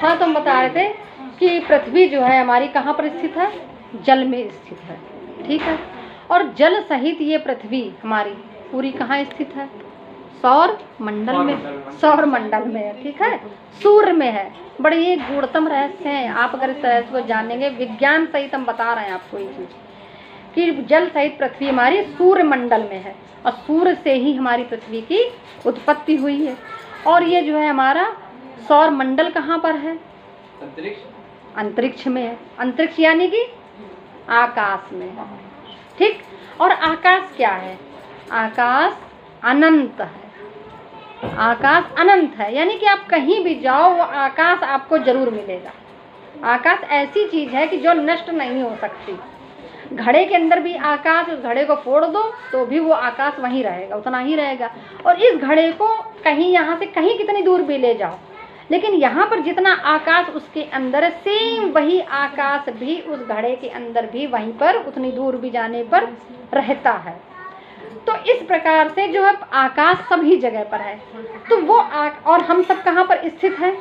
हाँ, तो हम बता रहे थे कि पृथ्वी जो है हमारी कहाँ पर स्थित है? जल में स्थित है, ठीक है। और जल सहित ये पृथ्वी हमारी पूरी कहाँ स्थित है? सौर मंडल में, सौर मंडल में है, ठीक है, सूर्य में है। बड़े ये गूढ़तम रहस्य हैं, आप अगर इस तरह से जानेंगे, विज्ञान सहित हम बता रहे हैं आपको ये चीज़ कि जल सहित पृथ्वी हमारी सूर्य मंडल में है और सूर्य से ही हमारी पृथ्वी की उत्पत्ति हुई है। और ये जो है हमारा सौर मंडल कहाँ पर है? अंतरिक्ष में है। अंतरिक्ष यानी कि आकाश में है, ठीक। और आकाश क्या है? आकाश अनंत है। आकाश अनंत है, यानी कि आप कहीं भी जाओ वो आकाश आपको जरूर मिलेगा। आकाश ऐसी चीज़ है कि जो नष्ट नहीं हो सकती। घड़े के अंदर भी आकाश, उस घड़े को फोड़ दो तो भी वो आकाश वहीं रहेगा, उतना ही रहेगा। और इस घड़े को कहीं यहाँ से कहीं कितनी दूर भी ले जाओ, लेकिन यहाँ पर जितना आकाश उसके अंदर, सेम वही आकाश भी उस घड़े के अंदर भी वहीं पर उतनी दूर भी जाने पर रहता है। तो इस प्रकार से जो है आकाश सभी जगह पर है। तो वो और हम सब कहाँ पर स्थित हैं?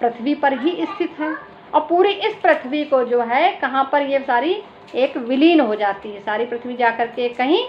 पृथ्वी पर ही स्थित है। और पूरी इस पृथ्वी को जो है कहाँ पर ये सारी एक विलीन हो जाती है, सारी पृथ्वी जाकर के कहीं,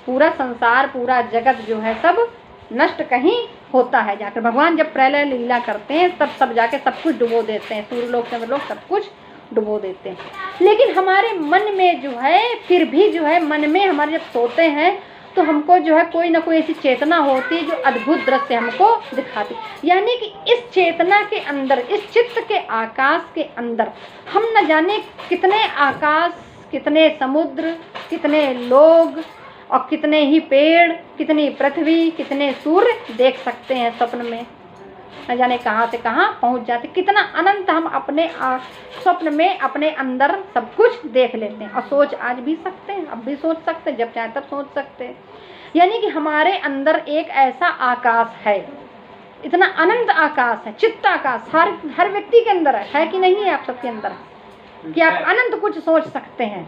पूरा संसार, पूरा जगत जो है सब नष्ट कहीं होता है जाकर। भगवान जब प्रलय लीला करते हैं तब सब जाके सब कुछ डुबो देते हैं, सूर्यलोक चंद्रलोक सब कुछ डुबो देते हैं। लेकिन हमारे मन में जो है, फिर भी जो है मन में हमारे जब सोते हैं तो हमको जो है कोई ना कोई ऐसी चेतना होती है जो अद्भुत दृश्य हमको दिखाती। यानी कि इस चेतना के अंदर, इस चित्त के आकाश के अंदर हम न जाने कितने आकाश, कितने समुद्र, कितने लोग और कितने ही पेड़, कितनी पृथ्वी, कितने सूर्य देख सकते हैं स्वप्न में। न जाने कहाँ से कहाँ पहुँच जाते, कितना अनंत हम अपने स्वप्न में अपने अंदर सब कुछ देख लेते हैं। और सोच आज भी सकते हैं, अब भी सोच सकते हैं, जब चाहे तब सोच सकते हैं। यानी कि हमारे अंदर एक ऐसा आकाश है, इतना अनंत आकाश है, चित्त आकाश हर व्यक्ति के अंदर है कि नहीं है? आप सबके अंदर है कि आप अनंत कुछ सोच सकते हैं,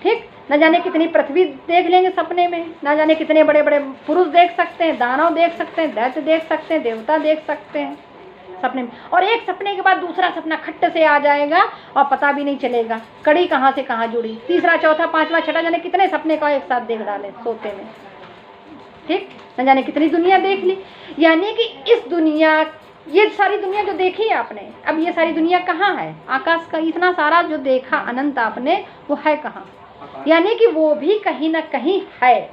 ठीक। न जाने कितनी पृथ्वी देख लेंगे सपने में, न जाने कितने बड़े बड़े पुरुष देख सकते हैं, दानव देख सकते हैं, दैत्य देख सकते हैं, देवता देख सकते हैं सपने में। और एक सपने के बाद दूसरा सपना खट्ट से आ जाएगा और पता भी नहीं चलेगा कड़ी कहाँ से कहाँ जुड़ी, तीसरा चौथा पांचवा छठा, जाने कितने सपने का एक साथ देख डाले सोते में, ठीक। न जाने कितनी दुनिया देख ली। यानी कि इस दुनिया, ये सारी दुनिया जो देखी है आपने, अब ये सारी दुनिया कहाँ है? आकाश का इतना सारा जो देखा अनंत आपने, वो है कहाँ? यानी कि वो भी कहीं ना कहीं है।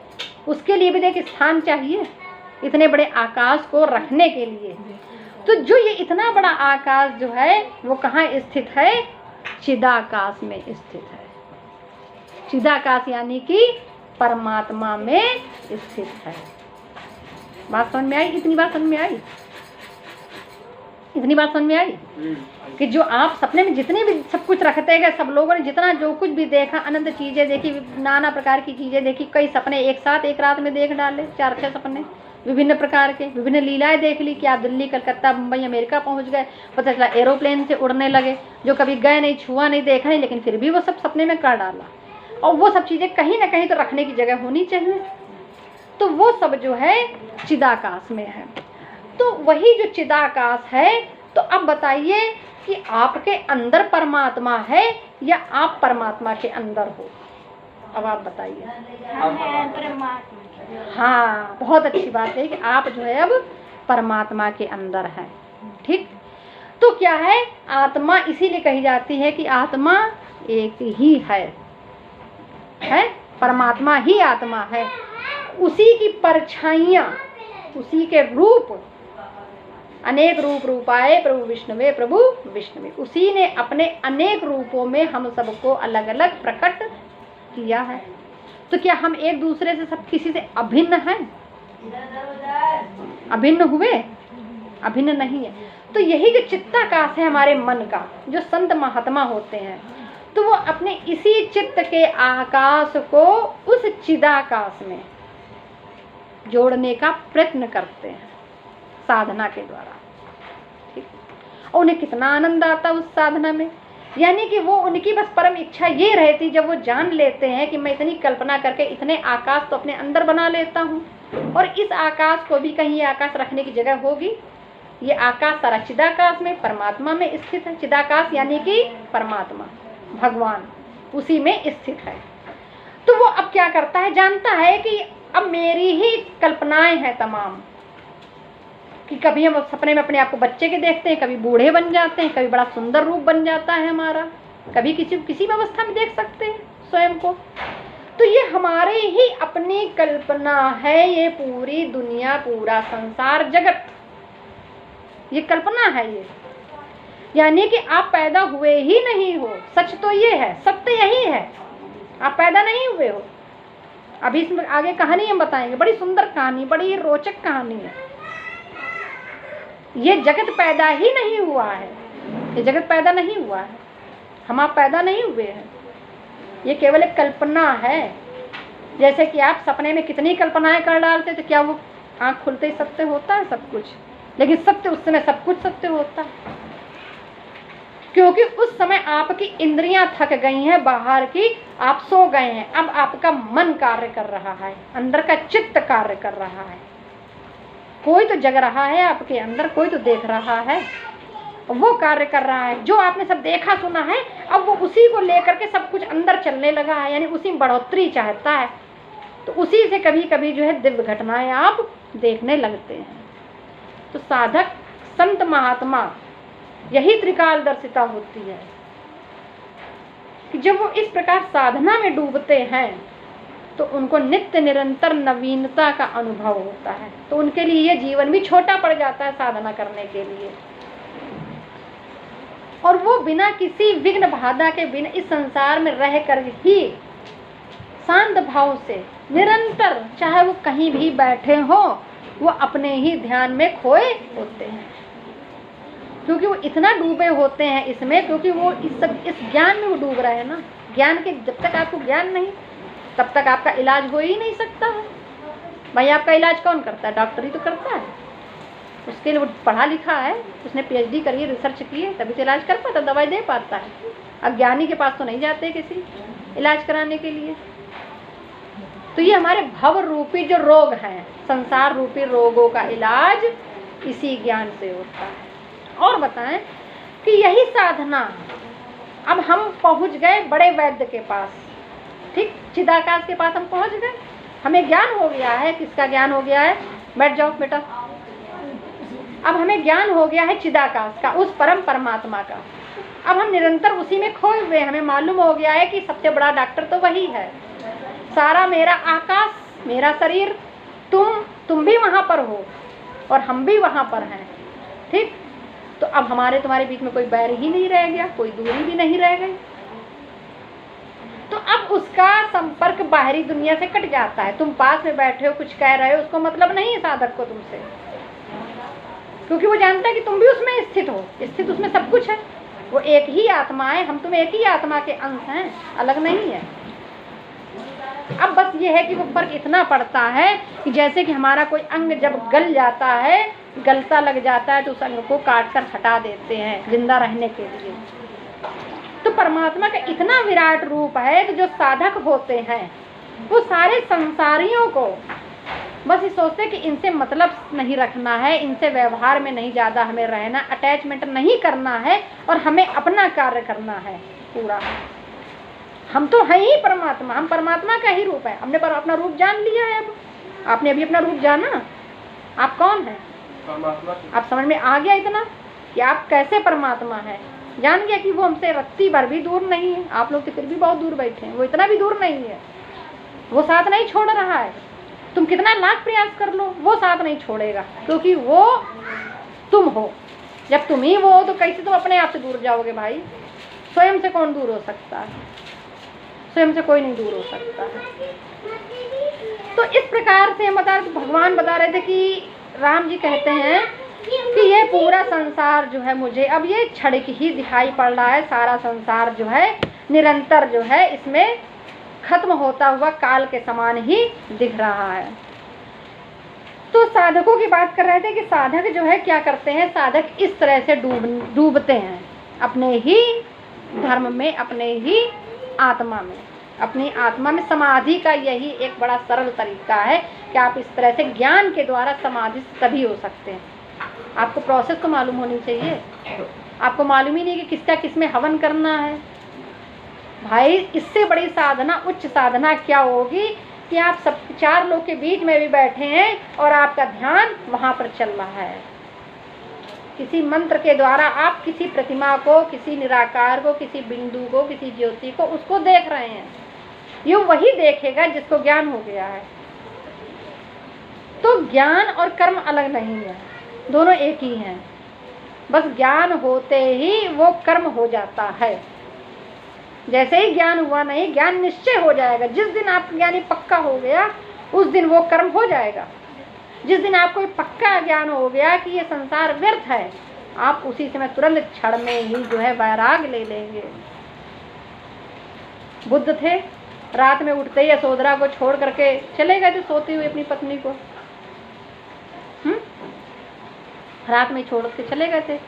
उसके लिए भी देखिए स्थान चाहिए, इतने बड़े आकाश को रखने के लिए। तो जो ये इतना बड़ा आकाश जो है वो कहाँ स्थित है? चिदाकाश में स्थित है। चिदाकाश यानी कि परमात्मा में स्थित है। बात समझ में आई? इतनी बात समझ में आई? इतनी बात समझ में आई कि जो आप सपने में जितने भी सब कुछ रखते गए, सब लोगों ने जितना जो कुछ भी देखा, अनंत चीज़ें देखी, नाना प्रकार की चीज़ें देखी, कई सपने एक साथ एक रात में देख डाले, 4-6 सपने विभिन्न प्रकार के, विभिन्न लीलाएं देख ली कि आप दिल्ली, कलकत्ता, मुंबई, अमेरिका पहुंच गए, पता चला एरोप्लेन से उड़ने लगे, जो कभी गए नहीं, छुआ नहीं, देखा नहीं, लेकिन फिर भी वो सब सपने में कर डाला। और वो सब चीज़ें कहीं ना कहीं तो रखने की जगह होनी चाहिए, तो वो सब जो है चिदाकाश में है। तो वही जो चिदाकाश है, तो अब बताइए कि आपके अंदर परमात्मा है या आप परमात्मा के अंदर हो? अब आप बताइए। हाँ, बहुत अच्छी बात है कि आप जो है अब परमात्मा के अंदर हैं, ठीक। तो क्या है? आत्मा इसीलिए कही जाती है कि आत्मा एक ही है, परमात्मा ही आत्मा है। उसी की परछाइयाँ, उसी के रूप, अनेक रूप रूपाए प्रभु विष्णुवे, प्रभु विष्णुवे, उसी ने अपने अनेक रूपों में हम सबको अलग अलग प्रकट किया है। तो क्या हम एक दूसरे से सब किसी से अभिन्न हैं? अभिन्न हुए? अभिन्न नहीं है। तो यही जो चित्ताकाश है हमारे मन का, जो संत महात्मा होते हैं, तो वो अपने इसी चित्त के आकाश को उस चिदाकाश में जोड़ने का प्रयत्न करते हैं साधना के द्वारा, ठीक। और उन्हें कितना आनंद आता उस साधना में। यानी कि वो उनकी बस परम इच्छा ये रहती, जब वो जान लेते हैं कि मैं इतनी कल्पना करके इतने आकाश तो अपने अंदर बना लेता हूँ, और इस आकाश को भी कहीं आकाश रखने की जगह होगी, ये आकाश सारा चिदाकाश में, परमात्मा में स्थित है। चिदाकाश यानी कि परमात्मा, भगवान, उसी में स्थित है। तो वो अब क्या करता है, जानता है कि अब मेरी ही कल्पनाएं हैं तमाम, कि कभी हम सपने में अपने आप को बच्चे के देखते हैं, कभी बूढ़े बन जाते हैं, कभी बड़ा सुंदर रूप बन जाता है हमारा, कभी किसी भी अवस्था में देख सकते हैं स्वयं को। तो ये हमारे ही अपनी कल्पना है, ये पूरी दुनिया, पूरा संसार, जगत, ये कल्पना है। ये यानी कि आप पैदा हुए ही नहीं हो, सच तो ये है, सत्य यही है, आप पैदा नहीं हुए हो। अभी इसमें आगे कहानी हम बताएंगे, बड़ी सुंदर कहानी, बड़ी रोचक कहानी है। ये जगत पैदा ही नहीं हुआ है, ये जगत पैदा नहीं हुआ है, हम आप पैदा नहीं हुए हैं, ये केवल एक कल्पना है। जैसे कि आप सपने में कितनी कल्पनाएं कर डालते, तो क्या वो आंख खुलते ही सत्य होता है सब कुछ? लेकिन सत्य उस समय सब कुछ सत्य होता है, क्योंकि उस समय आपकी इंद्रियां थक गई हैं बाहर की, आप सो गए हैं। अब आपका मन कार्य कर रहा है, अंदर का चित्त कार्य कर रहा है। कोई तो जग रहा है आपके अंदर, कोई तो देख रहा है, वो कार्य कर रहा है। जो आपने सब देखा सुना है, अब वो उसी को लेकर के सब कुछ अंदर चलने लगा है, यानी उसी में बढ़ोतरी चाहता है। तो उसी से कभी कभी जो है दिव्य घटनाएं आप देखने लगते हैं। तो साधक, संत, महात्मा, यही त्रिकालदर्शिता होती है कि जब वो इस प्रकार साधना में डूबते हैं तो उनको नित्य निरंतर नवीनता का अनुभव होता है। तो उनके लिए ये जीवन भी छोटा पड़ जाता है साधना करने के लिए, और वो बिना किसी विघ्न बाधा के, बिना इस संसार में रह कर ही शांत भाव से निरंतर, चाहे वो कहीं भी बैठे हो, वो अपने ही ध्यान में खोए होते हैं, क्योंकि वो इतना डूबे होते हैं इसमें, क्योंकि वो इस ज्ञान में वो डूब रहे हैं ना। ज्ञान के, जब तक आपको ज्ञान नहीं, तब तक आपका इलाज हो ही नहीं सकता है। भाई आपका इलाज कौन करता है? डॉक्टर ही तो करता है, उसके लिए वो पढ़ा लिखा है, उसने PhD करी, रिसर्च की है, तभी तो इलाज कर पाता, दवाई दे पाता है। अज्ञानी के पास तो नहीं जाते किसी इलाज कराने के लिए। तो ये हमारे भव रूपी जो रोग हैं, संसार रूपी रोगों का इलाज इसी ज्ञान से होता है। और बताएं कि यही साधना, अब हम पहुंच गए बड़े वैद्य के पास, ठीक, चिदाकाश के पास हम पहुंच गए, हमें ज्ञान हो गया है। किसका ज्ञान हो गया है? बैठ जाओ बेटा। अब हमें ज्ञान हो गया है चिदाकाश का, उस परम परमात्मा का। अब हम निरंतर उसी में खोए हुए, हमें मालूम हो गया है कि सबसे बड़ा डॉक्टर तो वही है। सारा मेरा आकाश, मेरा शरीर, तुम भी वहाँ पर हो और हम भी वहाँ पर हैं, ठीक। तो अब हमारे तुम्हारे बीच में कोई बैर ही नहीं रह गया, कोई दूरी भी नहीं रह गई। तो अब उसका संपर्क बाहरी दुनिया से कट जाता है। तुम पास में बैठे हो, कुछ कह रहे हो, उसको मतलब नहीं है साधक को तुमसे, क्योंकि वो जानता है कि तुम भी उसमें स्थित हो, स्थित उसमें सब कुछ है। वो एक ही आत्मा है, हम तुम एक ही आत्मा के अंश हैं, अलग नहीं है। अब बस ये है कि वो फर्क इतना पड़ता है कि जैसे कि हमारा कोई अंग जब गल जाता है, गलता लग जाता है, तो उस अंग को काट कर हटा देते हैं जिंदा रहने के लिए। तो परमात्मा का इतना विराट रूप है कि जो साधक होते हैं वो सारे संसारियों को बस ये सोचते कि इनसे मतलब नहीं रखना है, इनसे व्यवहार में नहीं ज़्यादा हमें रहना, अटैचमेंट नहीं करना है, और हमें अपना कार्य करना है पूरा। हम तो हैं ही परमात्मा, हम परमात्मा का ही रूप है। हमने पर अपना रूप जान लिया है। अब आपने अभी अपना रूप जाना, आप कौन है? आप समझ में आ गया इतना कि आप कैसे परमात्मा है, जान गया कि वो हमसे रत्ती भर भी दूर नहीं है। आप लोग तो फिर भी बहुत दूर बैठे हैं, वो इतना भी दूर नहीं है, वो साथ नहीं छोड़ रहा है। तुम कितना लाख प्रयास कर लो, वो साथ नहीं छोड़ेगा, क्योंकि वो तुम हो। जब तुम ही वो हो तो कैसे तुम अपने आप से दूर जाओगे भाई? स्वयं से कौन दूर हो सकता है? स्वयं से कोई नहीं दूर हो सकता है। तो इस प्रकार से भगवान बता रहे थे कि राम जी कहते हैं कि ये पूरा संसार जो है मुझे अब ये क्षणिक ही दिखाई पड़ रहा है। सारा संसार जो है निरंतर जो है इसमें खत्म होता हुआ काल के समान ही दिख रहा है। तो साधकों की बात कर रहे थे कि साधक जो है क्या करते हैं, साधक इस तरह से डूबते हैं अपने ही धर्म में, अपने ही आत्मा में, अपनी आत्मा में। समाधि का यही एक बड़ा सरल तरीका है कि आप इस तरह से ज्ञान के द्वारा समाधि तभी हो सकते हैं। आपको प्रोसेस तो मालूम होनी चाहिए। आपको मालूम ही नहीं कि किसका किसमें हवन करना है। भाई इससे बड़ी साधना, उच्च साधना क्या होगी कि आप सब 4 लोग के बीच में भी बैठे हैं और आपका ध्यान वहां पर चल रहा है। किसी मंत्र के द्वारा आप किसी प्रतिमा को, किसी निराकार को, किसी बिंदु को, किसी ज्योति को, उसको देख रहे हैं। ये वही देखेगा जिसको ज्ञान हो गया है। तो ज्ञान और कर्म अलग नहीं है, दोनों एक ही हैं। बस ज्ञान होते ही वो कर्म हो जाता है। जैसे ही ज्ञान हुआ नहीं, ज्ञान निश्चय हो जाएगा। जिस दिन आप ज्ञानी पक्का हो गया उस दिन वो कर्म हो जाएगा। जिस दिन आपको पक्का ज्ञान हो गया कि ये संसार व्यर्थ है, आप उसी समय तुरंत क्षण में ही जो है वैराग ले लेंगे। बुद्ध थे, रात में उठते ही यशोधरा को छोड़ करके चले गए थे सोती हुई अपनी पत्नी को। रात में छोड़ के चले गए थे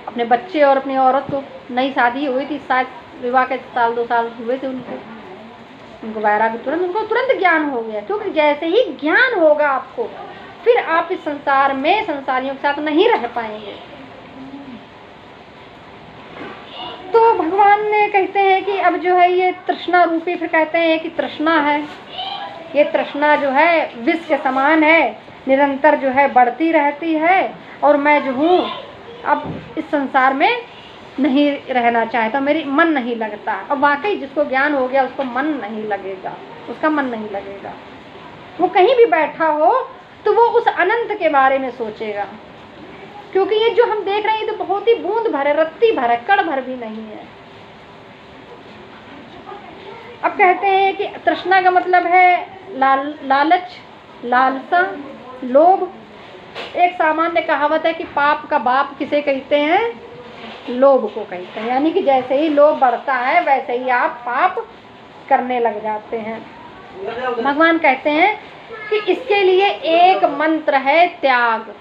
अपने बच्चे और अपनी औरत को। नई शादी हुई थी, शायद विवाह के 1-2 साल हुए थे उनको वैराग्य उनको तुरंत ज्ञान हो गया। क्योंकि जैसे ही ज्ञान होगा आपको, फिर आप इस संसार में संसारियों के साथ नहीं रह पाएंगे। तो भगवान ने कहते हैं कि अब जो है ये तृष्णा रूपी, फिर कहते हैं कि तृष्णा है, ये तृष्णा जो है विष के समान है, निरंतर जो है बढ़ती रहती है। और मैं जो हूँ अब इस संसार में नहीं रहना चाहता, मेरी मन नहीं लगता। और वाकई जिसको ज्ञान हो गया उसको मन नहीं लगेगा, उसका मन नहीं लगेगा। वो कहीं भी बैठा हो तो वो उस अनंत के बारे में सोचेगा। क्योंकि ये जो हम देख रहे हैं ये तो बहुत ही बूंद भर है, रत्ती भर है, कण भर भी नहीं है। अब कहते हैं कि तृष्णा का मतलब है लालच, लालसा, लोभ। एक सामान्य कहावत है कि पाप का बाप किसे कहते हैं? लोभ को कहते हैं। यानी कि जैसे ही लोभ बढ़ता है वैसे ही आप पाप करने लग जाते हैं। भगवान कहते हैं कि इसके लिए एक मंत्र है त्याग,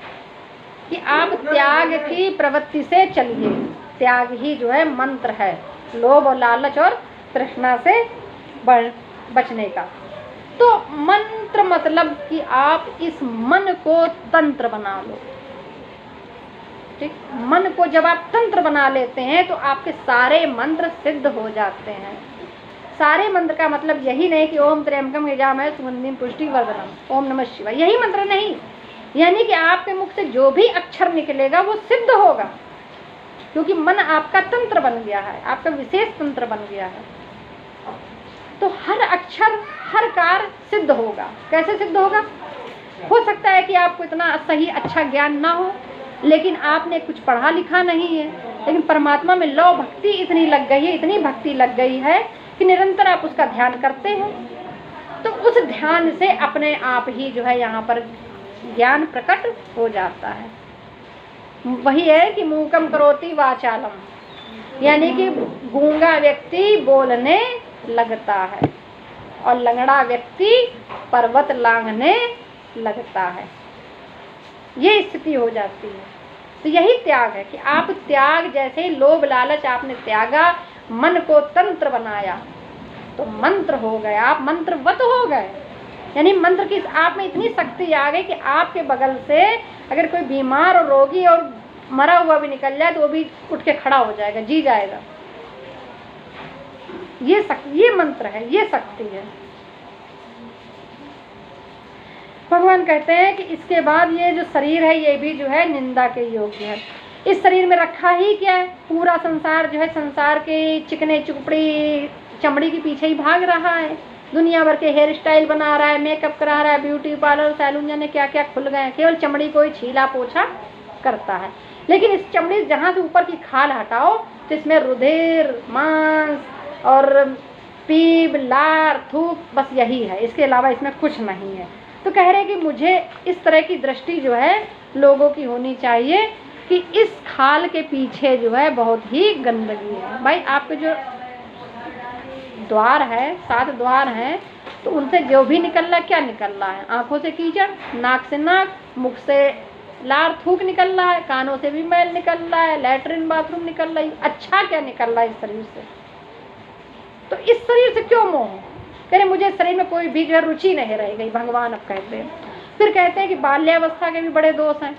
कि आप त्याग की प्रवृत्ति से चलिए। त्याग ही जो है मंत्र है, लोभ और लालच और तृष्णा से बचने का। तो मंत्र मतलब कि आप इस मन को तंत्र बना लो। ठीक, मन को जब आप तंत्र बना लेते हैं तो आपके सारे मंत्र सिद्ध हो जाते हैं। सारे मंत्र का मतलब यही नहीं कि ओम त्र्यंबकम यजामहे सुगंधिम पुष्टिवर्धनम, ओम नमः शिवाय, यही मंत्र नहीं। यानी कि आपके मुख से जो भी अक्षर निकलेगा वो सिद्ध होगा, क्योंकि मन आपका तंत्र बन गया है, आपका विशेष तंत्र बन गया है। तो हर अक्षर, हर कार्य सिद्ध होगा। कैसे सिद्ध होगा? हो सकता है कि आपको इतना सही अच्छा ज्ञान ना हो, लेकिन आपने कुछ पढ़ा लिखा नहीं है, लेकिन परमात्मा में लौ भक्ति इतनी लग गई है, इतनी भक्ति लग गई है कि निरंतर आप उसका ध्यान करते हैं। तो उस ध्यान से अपने आप ही जो है यहाँ पर ज्ञान प्रकट हो जाता है। वही है कि मूकम करोति वाचालम, यानी कि गूंगा व्यक्ति बोलने लगता है और लंगड़ा व्यक्ति पर्वत लांघने लगता है। ये स्थिति हो जाती है। तो यही त्याग है कि आप त्याग, जैसे ही लोभ लालच आपने त्यागा, मन को तंत्र बनाया तो मंत्र हो गए, आप मंत्रवत हो गए। यानी मंत्र की आप में इतनी शक्ति आ गई कि आपके बगल से अगर कोई बीमार और रोगी और मरा हुआ भी निकल जाए तो वो भी उठ के खड़ा हो जाएगा, जी जाएगा। ये मंत्र है, ये शक्ति है। भगवान कहते हैं कि इसके बाद ये जो शरीर है ये भी जो है निंदा के योग्य है। इस शरीर में रखा ही क्या है? पूरा संसार जो है संसार के चिकने चुपड़ी चमड़ी के पीछे ही भाग रहा है। दुनिया भर के हेयर स्टाइल बना रहा है, मेकअप करा रहा है, ब्यूटी पार्लर सैलून जाने क्या क्या खुल गए हैं। केवल चमड़ी को ही छीला पोछा करता है। लेकिन इस चमड़ी जहाँ से ऊपर की खाल हटाओ तो इसमें रुधिर, मांस और पीप, लार, थूक, बस यही है, इसके अलावा इसमें कुछ नहीं है। तो कह रहे कि मुझे इस तरह की दृष्टि जो है लोगों की होनी चाहिए कि इस खाल के पीछे जो है बहुत ही गंदगी है। भाई आपके जो द्वार है, 7 द्वार हैं, तो उनसे जो भी निकल रहा है क्या निकल रहा है? आंखों से कीचड़, नाक से नाक, मुख से लार थूक निकल रहा है, कानों से भी मैल निकल रहा है, लैट्रिन बाथरूम निकल रही है। अच्छा क्या निकल रहा है इस शरीर से? तो इस शरीर से क्यों मोह? कह रहे मुझे शरीर में कोई भी जो है रुचि नहीं रह गई। भगवान अब कहते हैं, फिर कहते हैं कि बाल्यावस्था के भी बड़े दोष हैं।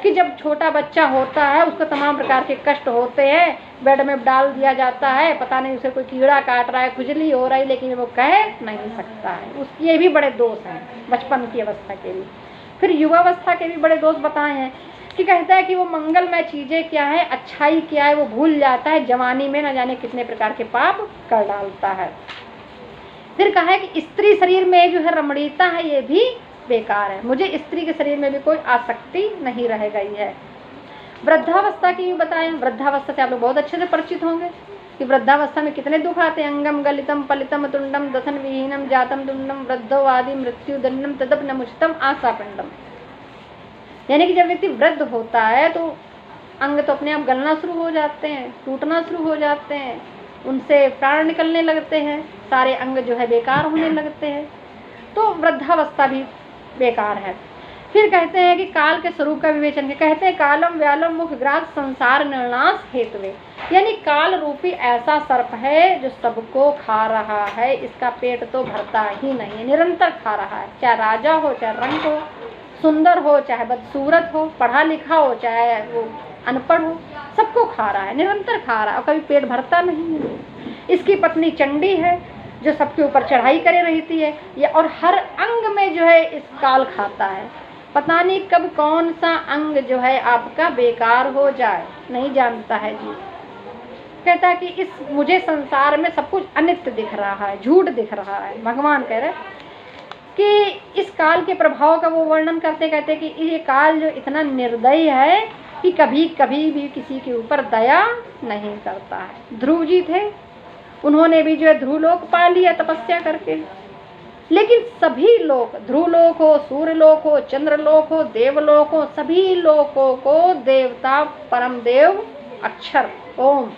कि जब छोटा बच्चा होता है उसको तमाम प्रकार के कष्ट होते हैं, बेड में डाल दिया जाता है, पता नहीं उसे कोई कीड़ा काट रहा है, खुजली हो रही, लेकिन वो कह नहीं सकता है। उसके ये भी बड़े दोष हैं बचपन की अवस्था के भी। फिर युवावस्था के भी बड़े दोष बताए हैं कि कहता है कि वो मंगलमय चीज़ें क्या है, अच्छाई क्या है, वो भूल जाता है, जवानी में न जाने कितने प्रकार के पाप कर डालता है। फिर कहा है कि स्त्री शरीर में जो है रमणीयता है ये भी बेकार है, मुझे स्त्री के शरीर में भी कोई आसक्ति नहीं रह गई है। वृद्धावस्था की भी बताएं। वृद्धावस्था से आप लोग बहुत अच्छे से परिचित होंगे कि वृद्धावस्था में कितने दुख आते हैं। अंगम गलितम पलितम तुंडम दसन विहीनम जातम तुंडम वृद्धो आदि मृत्यु दंडम तदप न मुचितम आशा पिंडम। यानी कि जब व्यक्ति वृद्ध होता है तो अंग तो अपने आप गलना शुरू हो जाते हैं, टूटना शुरू हो जाते हैं, उनसे प्राण निकलने लगते हैं, सारे अंग जो है बेकार होने लगते हैं, तो वृद्धावस्था भी बेकार है। फिर कहते हैं कि काल के स्वरूप का विवेचन, कहते हैं कालम व्यालम मुख ग्रास संसार निर्नाश हेतुवे। यानी काल रूपी ऐसा सर्प है जो सबको खा रहा है, इसका पेट तो भरता ही नहीं है, निरंतर खा रहा है, चाहे राजा हो, चाहे रंग हो, सुंदर हो, चाहे बदसूरत हो, पढ़ा लिखा हो, चाहे वो अनपढ़ हो, सबको खा रहा है, निरंतर खा रहा है और कभी पेट भरता नहीं है। इसकी पत्नी चंडी है जो सबके ऊपर चढ़ाई करे रहती है, या और हर अंग में जो है इस काल खाता है। पता नहीं कब कौन सा अंग जो है आपका बेकार हो जाए, नहीं जानता है जी। कहता है कि इस मुझे संसार में सब कुछ अनित्य दिख रहा है, झूठ दिख रहा है। भगवान कह रहे कि इस काल के प्रभाव का वो वर्णन करते कहते कि ये काल जो इतना निर्दयी है कि कभी कभी भी किसी के ऊपर दया नहीं करता है। ध्रुव जी थे, उन्होंने भी जो है ध्रुवलोक पा लिया तपस्या करके, लेकिन सभी लोक, ध्रुवलोक हो, सूर्यलोक हो, चंद्रलोक हो, देवलोक हो, सभी लोकों को देवता परम देव अक्षर ओम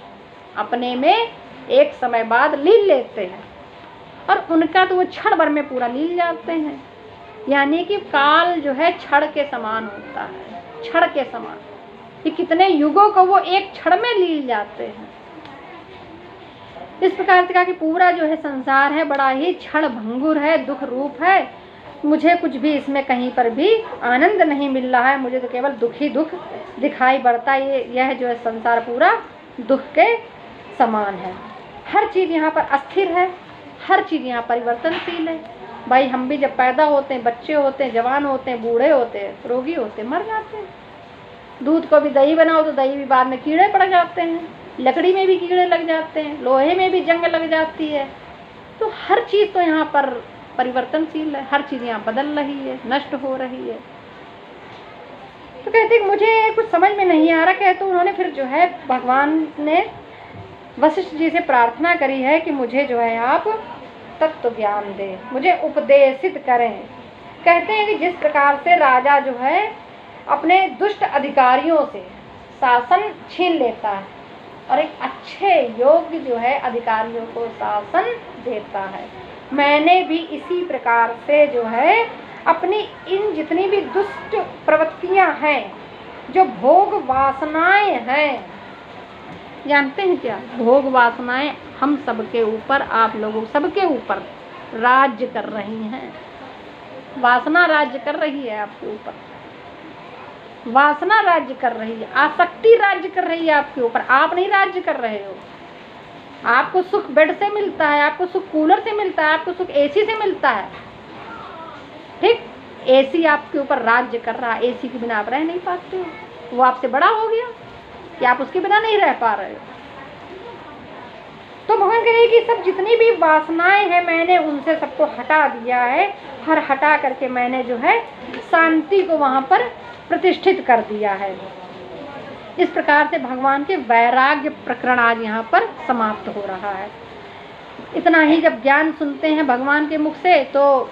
अपने में एक समय बाद लील लेते हैं और उनका तो वो क्षण भर में पूरा लील जाते हैं। यानी कि काल जो है क्षण के समान होता है, क्षण के समान, कि कितने युगों को वो एक क्षण में लील जाते हैं। इस प्रकार से कहा कि पूरा जो है संसार है बड़ा ही क्षण भंगुर है, दुख रूप है, मुझे कुछ भी इसमें कहीं पर भी आनंद नहीं मिल रहा है, मुझे तो केवल दुख ही दुख दिखाई पड़ता है। यह जो है संसार पूरा दुख के समान है। हर चीज़ यहाँ पर अस्थिर है, हर चीज़ यहाँ परिवर्तनशील है। भाई हम भी जब पैदा होते हैं, बच्चे होते हैं, जवान होते हैं, बूढ़े होते हैं, रोगी होते हैं, मर जाते हैं। दूध को भी दही बनाओ तो दही भी बाद में कीड़े पड़ जाते हैं, लकड़ी में भी कीड़े लग जाते हैं, लोहे में भी जंग लग जाती है। तो हर चीज़ तो यहाँ पर परिवर्तनशील है, हर चीज़ यहाँ बदल रही है, नष्ट हो रही है। तो कहते हैं मुझे कुछ समझ में नहीं आ रहा। कहते उन्होंने फिर जो है भगवान ने वशिष्ठ जी से प्रार्थना करी है कि मुझे जो है आप तत्व ज्ञान दें, मुझे उपदेशित करें। कहते हैं कि जिस प्रकार से राजा जो है अपने दुष्ट अधिकारियों से शासन छीन लेता है और एक अच्छे योग्य जो है अधिकारियों को शासन देता है, मैंने भी इसी प्रकार से जो है अपनी इन जितनी भी दुष्ट प्रवृत्तियां हैं, जो भोग वासनाएं हैं, जानते हैं क्या भोग वासनाएं हम सबके ऊपर, आप लोगों सबके ऊपर राज्य कर रही हैं। वासना राज्य कर रही है आपके ऊपर, वासना राज्य कर रही है, आसक्ति राज्य कर रही है आपके ऊपर। आप नहीं राज्य कर रहे हो। आपको सुख बेड से मिलता है, आपको सुख कूलर से मिलता है, आपको सुख एसी से मिलता है, ठीक। एसी आपके ऊपर राज्य कर रहा है, एसी के बिना आप रह नहीं पाते हो, वो आपसे बड़ा हो गया कि आप उसके बिना नहीं रह पा रहे हो। तो भगवान कह रहे हैं कि सब जितनी भी वासनाएं हैं मैंने उनसे सबको हटा दिया है, हर हटा करके मैंने जो है शांति को वहां पर प्रतिष्ठित कर दिया है। इस प्रकार से भगवान के वैराग्य प्रकरण आज यहाँ पर समाप्त हो रहा है। इतना ही जब ज्ञान सुनते हैं भगवान के मुख से तो